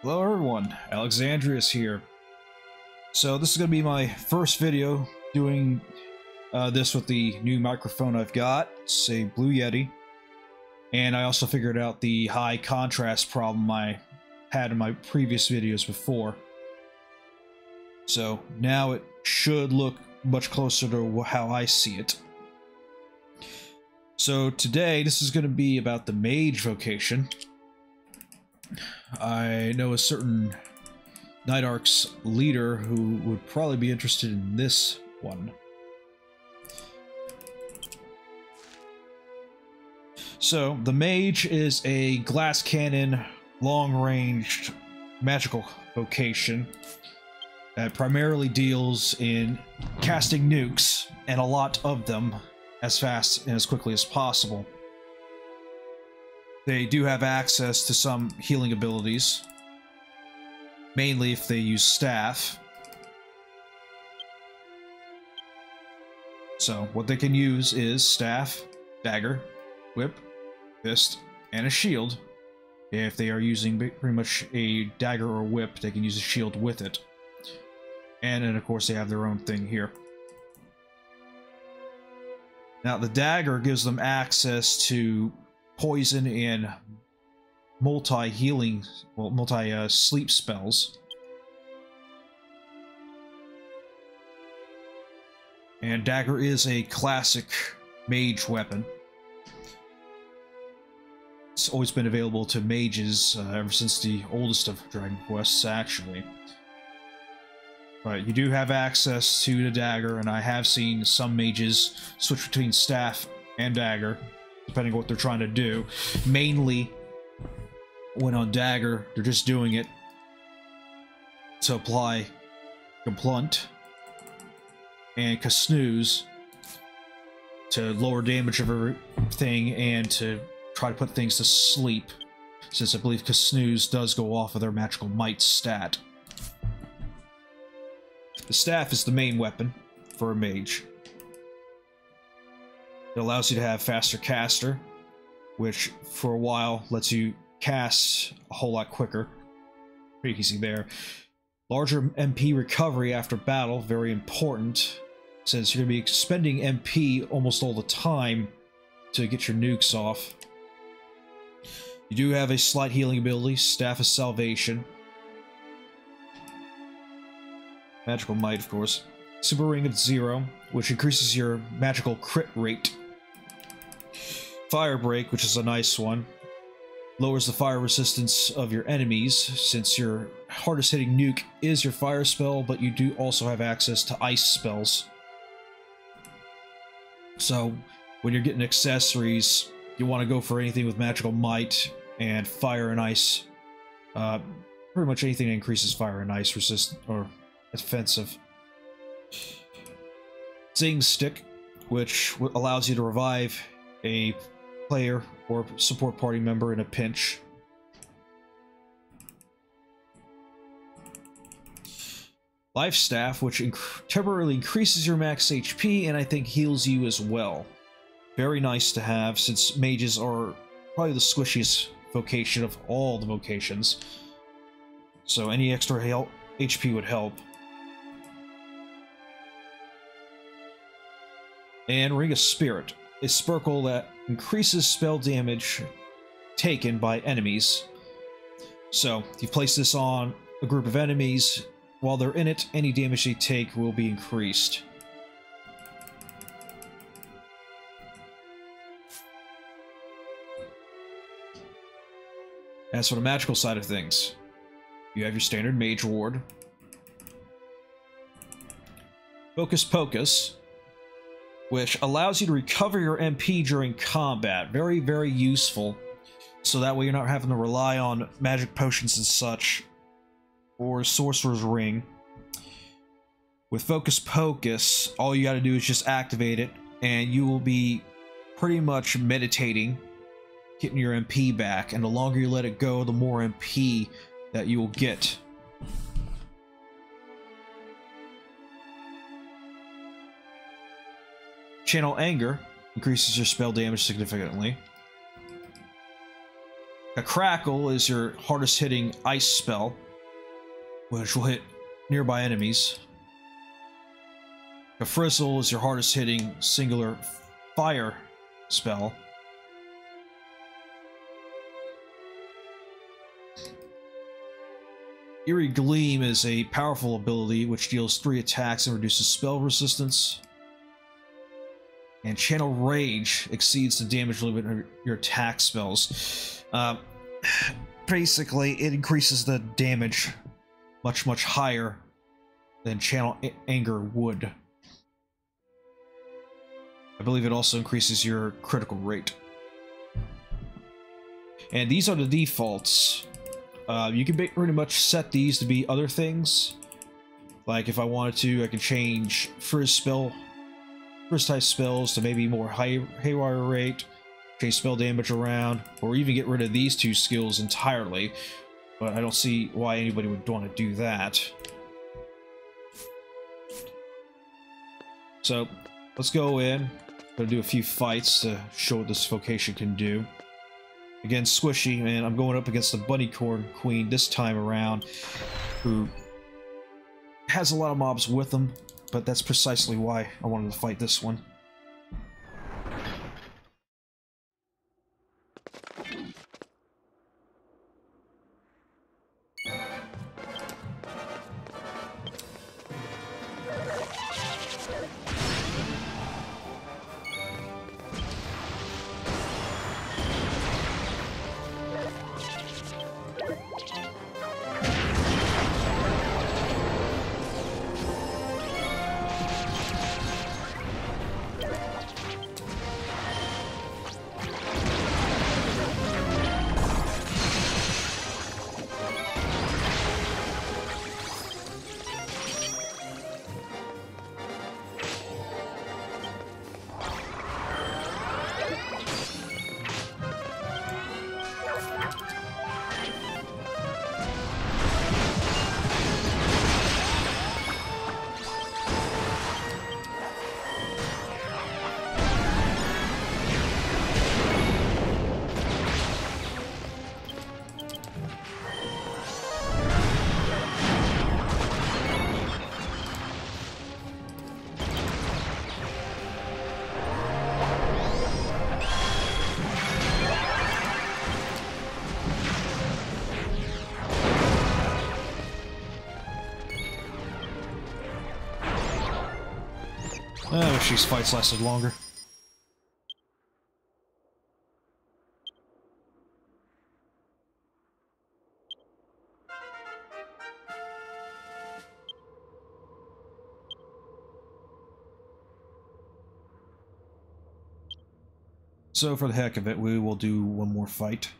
Hello everyone, Alexandrius here. So this is going to be my first video doing this with the new microphone I've got. It's a Blue Yeti. And I also figured out the high contrast problem I had in my previous videos before. So now it should look much closer to how I see it. So today this is going to be about the Mage Vocation. I know a certain Night Ark's leader who would probably be interested in this one. So, the Mage is a glass cannon, long-ranged magical vocation that primarily deals in casting nukes, and a lot of them, as fast and as quickly as possible. They do have access to some healing abilities, mainly if they use staff. So what they can use is staff, dagger, whip, fist, and a shield. If they are using pretty much a dagger or whip, they can use a shield with it. And then of course they have their own thing here. Now the dagger gives them access to poison and multi-healing, well, multi-sleep spells. And dagger is a classic mage weapon. It's always been available to mages ever since the oldest of Dragon Quests, actually. But you do have access to the dagger, and I have seen some mages switch between staff and dagger, depending on what they're trying to do. Mainly, when on dagger, they're just doing it to apply Blunt and Snooze to lower damage of everything and to try to put things to sleep, since I believe Snooze does go off of their magical might stat. The staff is the main weapon for a mage. It allows you to have faster caster, which for a while lets you cast a whole lot quicker. Pretty easy there. Larger MP recovery after battle, very important, since you're going to be spending MP almost all the time to get your nukes off. You do have a slight healing ability, Staff of Salvation. Magical Might, of course. Super Ring of 0, which increases your magical crit rate. Fire Break, which is a nice one. Lowers the fire resistance of your enemies, since your hardest hitting nuke is your fire spell, but you do also have access to ice spells. So, when you're getting accessories, you want to go for anything with magical might and fire and ice. Pretty much anything that increases fire and ice resist or offensive. Zing Stick, which allows you to revive a player or support party member in a pinch. Life Staff, which temporarily increases your max HP and I think heals you as well. Very nice to have, since mages are probably the squishiest vocation of all the vocations. So any extra HP would help. And Ring of Spirit, a sparkle that increases spell damage taken by enemies. So, if you place this on a group of enemies, while they're in it, any damage they take will be increased. As for the magical side of things, you have your standard Mage Ward. Focus Pocus, which allows you to recover your MP during combat. Very, very useful. So that way you're not having to rely on magic potions and such, or Sorcerer's Ring. With Focus Pocus, all you gotta do is just activate it, and you will be pretty much meditating, getting your MP back, and the longer you let it go, the more MP that you will get. Channel Anger increases your spell damage significantly. A Crackle is your hardest hitting ice spell, which will hit nearby enemies. A Frizzle is your hardest hitting singular fire spell. Eerie Gleam is a powerful ability which deals 3 attacks and reduces spell resistance. And Channel Rage exceeds the damage limit of your attack spells. Basically, it increases the damage much higher than Channel Anger would. I believe it also increases your critical rate. And these are the defaults. You can pretty much set these to be other things. Like if I wanted to, I could change Frizz type spells to maybe more haywire rate, change spell damage around, or even get rid of these 2 skills entirely. But I don't see why anybody would want to do that. So let's go in. Gonna do a few fights to show what this Vocation can do. Again, Squishy, and I'm going up against the Bunnycorn Queen this time around, who has a lot of mobs with him, but that's precisely why I wanted to fight this one. I wish these fights lasted longer. So for the heck of it, we will do one more fight.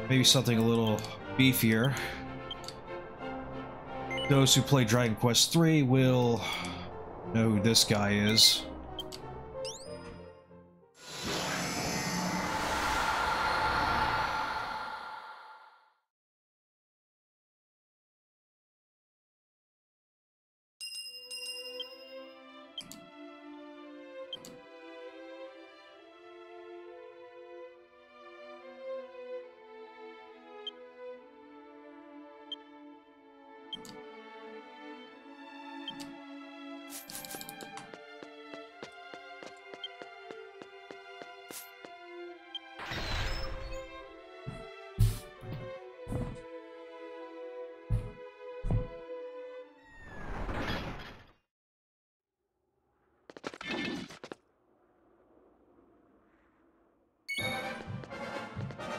Maybe something a little beefier. Those who play Dragon Quest III will know who this guy is.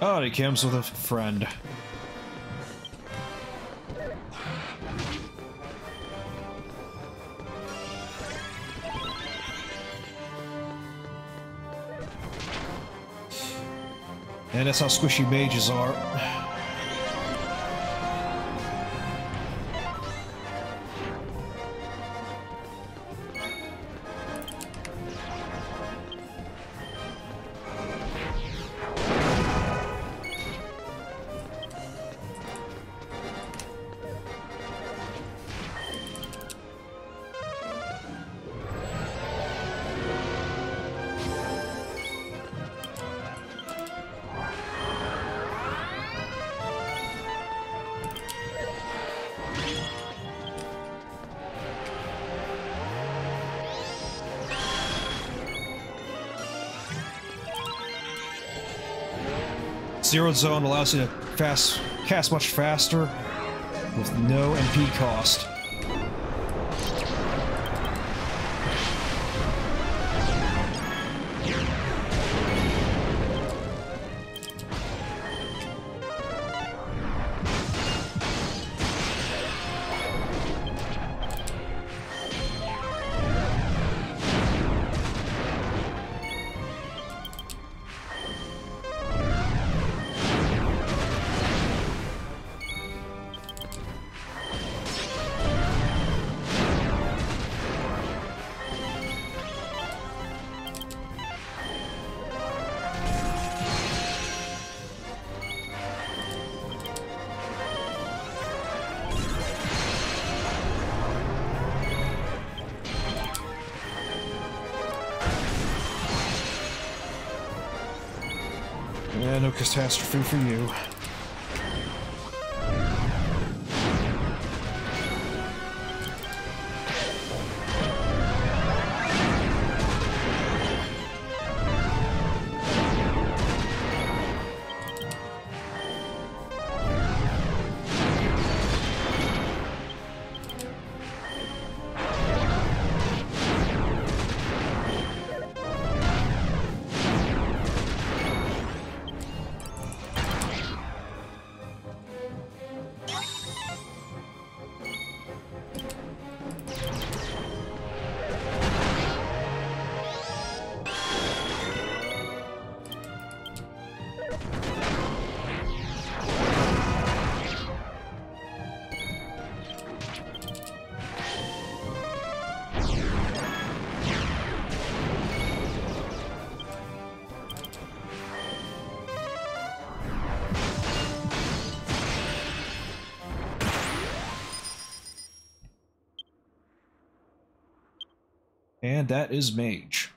Oh, he comes with a friend. And that's how squishy mages are. Zero Zone allows you to cast much faster with no MP cost. Yeah, no catastrophe for you. And that is Mage.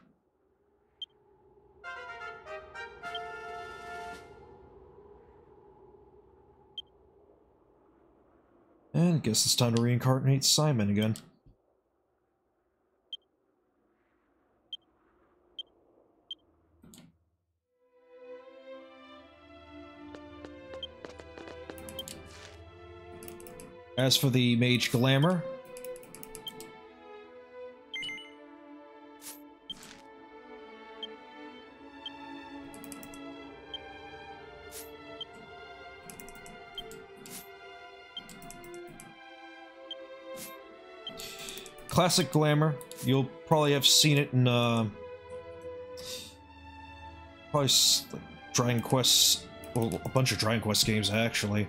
And I guess it's time to reincarnate Simon again. As for the Mage Glamour, classic Glamour, you'll probably have seen it in probably like Dragon Quest, well, a bunch of Dragon Quest games actually.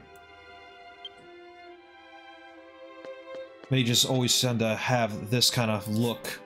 Mages always tend to have this kind of look.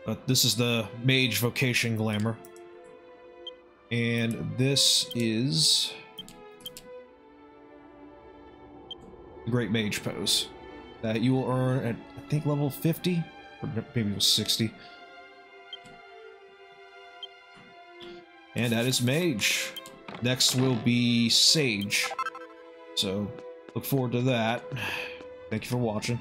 But this is the Mage Vocation Glamour. And this is the Great Mage Pose that you will earn at, I think, level 50? Or maybe it was 60. And that is Mage. Next will be Sage. So, look forward to that. Thank you for watching.